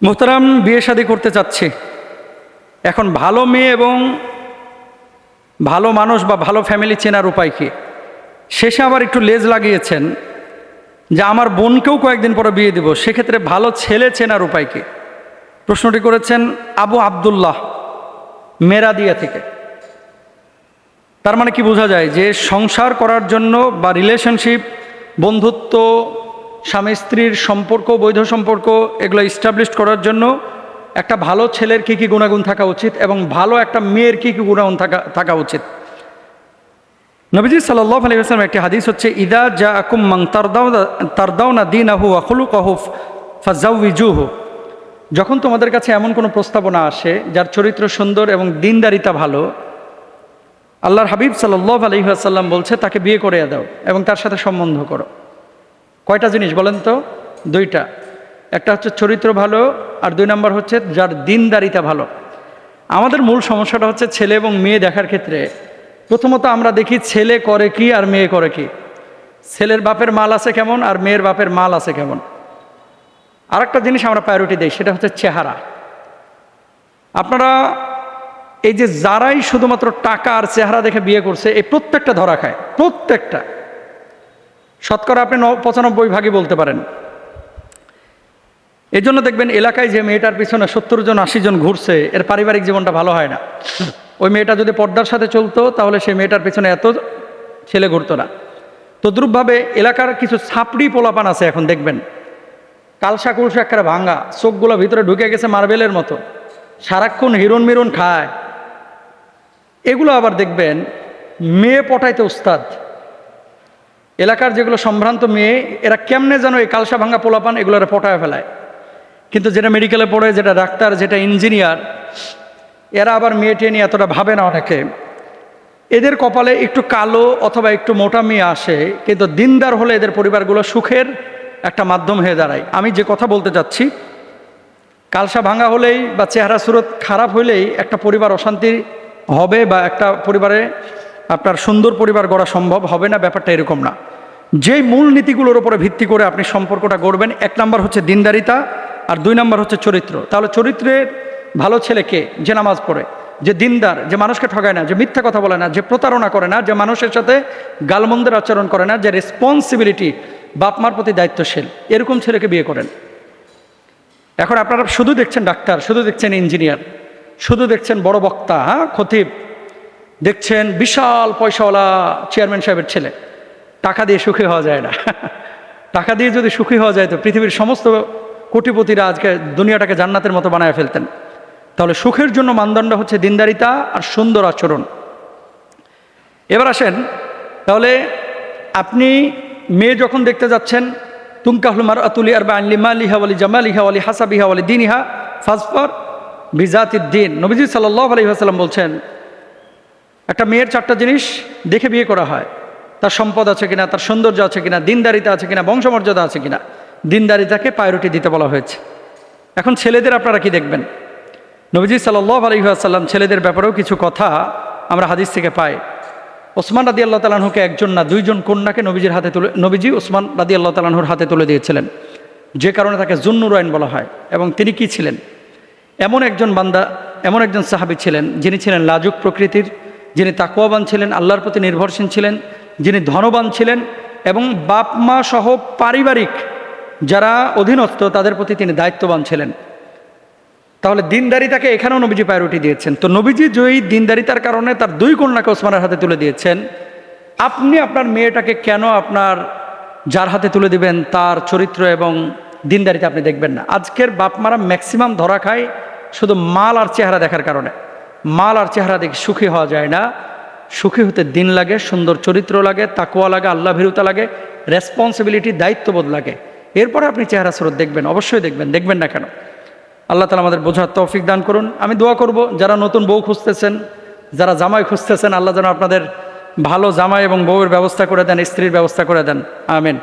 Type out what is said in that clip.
মোহতারাম, বিয়ে শাদী করতে চাচ্ছি। এখন ভালো মেয়ে এবং ভালো মানুষ বা ভালো ফ্যামিলি চেনার উপায় কি? শেষে আবার একটু লেজ লাগিয়েছেন যে আমার বোনকেও কয়েকদিন পরে বিয়ে দিব, সেক্ষেত্রে ভালো ছেলে চেনার উপায় কি? প্রশ্নটি করেছেন আবু আবদুল্লাহ মেরাদিয়া থেকে। তার মানে কি বোঝা যায় যে সংসার করার জন্য বা রিলেশনশিপ, বন্ধুত্ব, স্বামী স্ত্রীর সম্পর্ক, বৈধ সম্পর্ক, এগুলো ইস্টাবলিশ করার জন্য একটা ভালো ছেলের কী কী গুণাগুণ থাকা উচিত এবং ভালো একটা মেয়ের কী কী গুণাগুণ থাকা উচিত। নবীজি সাল্লাল্লাহু আলাইহি ওয়াসাল্লাম একটি হাদিস হচ্ছে, ইদা জাআকুম মান তারদাউনা দীনাহু ওয়া খুলুকাহু ফাযাওয়িজুহু। যখন তোমাদের কাছে এমন কোনো প্রস্তাবনা আসে যার চরিত্র সুন্দর এবং দিনদারিতা ভালো, আল্লাহর হাবিব সাল্লাল্লাহু আলাইহি ওয়াসাল্লাম বলছে তাকে বিয়ে করে দাও এবং তার সাথে সম্বন্ধ করো। কয়টা জিনিস বলেন তো? দুইটা। একটা হচ্ছে চরিত্র ভালো, আর 2 নম্বর হচ্ছে যার দিনদারিতা ভালো। আমাদের মূল সমস্যাটা হচ্ছে ছেলে এবং মেয়ে দেখার ক্ষেত্রে প্রথমত আমরা দেখি ছেলে করে কি আর মেয়ে করে কি। ছেলের বাপের মাল আছে কেমন আর মেয়ের বাপের মাল আছে কেমন। আরেকটা জিনিস আমরা প্রায়োরিটি দিই, সেটা হচ্ছে চেহারা। আপনারা এই যে যারাই শুধুমাত্র টাকা আর চেহারা দেখে বিয়ে করছে, এই প্রত্যেকটা ধরা খায়, প্রত্যেকটা। শতকরা আপনি 95 বলতে পারেন। এই জন্য দেখবেন এলাকায় যে মেয়েটার পিছনে 70 জন 80 জন ঘুরছে, এর পারিবারিক জীবনটা ভালো হয় না। ওই মেয়েটা যদি পর্দার সাথে চলতো তাহলে সেই মেয়েটার পিছনে এত ছেলে ঘুরতো না। তদ্রূপভাবে এলাকার কিছু ছাপড়ি পোলাপান আছে, এখন দেখবেন কালসা কুলসা একটা ভাঙ্গা, চোখগুলো ভিতরে ঢুকে গেছে মার্বেলের মতো, সারাক্ষণ হিরণ মিরন খায়। এগুলো আবার দেখবেন মেয়ে পটাইতে উস্তাদ। এলাকার যেগুলো সম্ভ্রান্ত মেয়ে, এরা কেমনে যেন এই কালসা ভাঙ্গা পোলাপান এগুলোরা পটায় ফেলায়। কিন্তু যেটা মেডিকেলে পড়ে, যেটা ডাক্তার, যেটা ইঞ্জিনিয়ার, এরা আবার মেয়েটে নিয়ে এতটা ভাবে না অনেকে। এদের কপালে একটু কালো অথবা একটু মোটা মেয়ে আসে, কিন্তু দিনদার হলে এদের পরিবারগুলো সুখের একটা মাধ্যম হয়ে দাঁড়ায়। আমি যে কথা বলতে চাচ্ছি, কালসা ভাঙা হলেই বা চেহারা সুরত খারাপ হলেই একটা পরিবার অশান্তি হবে বা একটা পরিবারে আপনার সুন্দর পরিবার গড়া সম্ভব হবে না, ব্যাপারটা এরকম না। যেই মূল নীতিগুলোর উপরে ভিত্তি করে আপনি সম্পর্কটা গড়বেন, 1 নম্বর হচ্ছে দিনদারিতা, আর 2 নম্বর হচ্ছে চরিত্র। তাহলে চরিত্রের ভালো ছেলে কে? যে নামাজ পড়ে, যে দিনদার, যে মানুষকে ঠগায় না, যে মিথ্যা কথা বলে না, যে প্রতারণা করে না, যে মানুষের সাথে গালমন্দের আচরণ করে না, যে রেসপন্সিবিলিটি, বাপমার প্রতি দায়িত্বশীল, এরকম ছেলেকে বিয়ে করেন। এখন আপনারা শুধু দেখছেন ডাক্তার, শুধু দেখছেন ইঞ্জিনিয়ার, শুধু দেখছেন বড় বক্তা, খতিব, দেখছেন বিশাল পয়সাওয়ালা চেয়ারম্যান সাহেবের ছেলে। টাকা দিয়ে সুখী হওয়া যায় না। টাকা দিয়ে যদি সুখী হওয়া যায় তো পৃথিবীর সমস্ত কোটিপতিরা আজকে দুনিয়াটাকে জান্নাতের মতো বানায় ফেলতেন। তাহলে সুখের জন্য মানদণ্ড হচ্ছে দিনদারিতা আর সুন্দর আচরণ। এবার আসেন, তাহলে আপনি মেয়ে যখন দেখতে যাচ্ছেন, তুনকাহুল মারআতুলি আরবাইন লিমালিহা ওয়ালি জামালিহা ওয়ালি হাসাবিহা ওয়ালি দীনিহা ফাজফার বিজাতিদ দ্বীন। নবীজি সাল্লাল্লাহু আলাইহি ওয়াসাল্লাম বলছেন, একটা মেয়ের 4টা জিনিস দেখে বিয়ে করা হয়। তার সম্পদ আছে কিনা, তার সৌন্দর্য আছে কিনা, দিনদারিতা আছে কিনা, বংশমর্যাদা আছে কিনা। দিনদারিতাকে প্রায়োরিটি দিতে বলা হয়েছে। এখন ছেলেদের আপনারা কি দেখবেন? নবীজি সাল্লাল্লাহু আলাইহি ওয়াসাল্লাম ছেলেদের ব্যাপারেও কিছু কথা আমরা হাদিস থেকে পাই। ওসমান রাদিয়াল্লাহু তাআলা আনহুকে 1 জন না 2 জন কন্যাকে নবীজি ওসমান রাদিয়াল্লাহু তাআলা আনহুর হাতে তুলে দিয়েছিলেন, যে কারণে তাকে যুন্নুরাইন বলা হয়। এবং তিনি কি ছিলেন? এমন একজন বান্দা, এমন একজন সাহাবী ছিলেন যিনি ছিলেন লাজুক প্রকৃতির, যিনি তাকওয়াবান ছিলেন, আল্লাহর প্রতি নির্ভরশীল ছিলেন, যিনি ধনবান ছিলেন, এবং বাপ মা সহ পারিবারিক যারা অধীনস্থ তাদের প্রতি তিনি দায়িত্ববান ছিলেন। তাহলে দিনদারিতাকে এখানেও নবীজি প্রায়োরিটি দিয়েছেন। তো নবীজি যেই দিনদারিতার কারণে তার 2 কন্যাকে ওসমানের হাতে তুলে দিয়েছেন, আপনি আপনার মেয়েটাকে কেন আপনার যার হাতে তুলে দিবেন তার চরিত্র এবং দিনদারিতা আপনি দেখবেন না? আজকের বাপমারা ম্যাক্সিমাম ধরা খায় শুধু মাল আর চেহারা দেখার কারণে। মাল আর চেহারা দেখে সুখী হওয়া যায় না। সুখী হতে দিন লাগে, সুন্দর চরিত্র লাগে, তাকওয়া লাগে, আল্লাহ ভীরুতা লাগে, রেসপন্সিবিলিটি, দায়িত্ববোধ লাগে। এরপরে আপনি চেহারা স্রোত দেখবেন, অবশ্যই দেখবেন, দেখবেন না কেন? আল্লাহ তাআলা আমাদের বোঝার তৌফিক দান করুন। আমি দোয়া করব যারা নতুন বউ খুঁজতেছেন, যারা জামাই খুঁজতেছেন, আল্লাহ যেন আপনাদের ভালো জামাই এবং বউয়ের ব্যবস্থা করে দেন, স্ত্রীর ব্যবস্থা করে দেন। আমিন।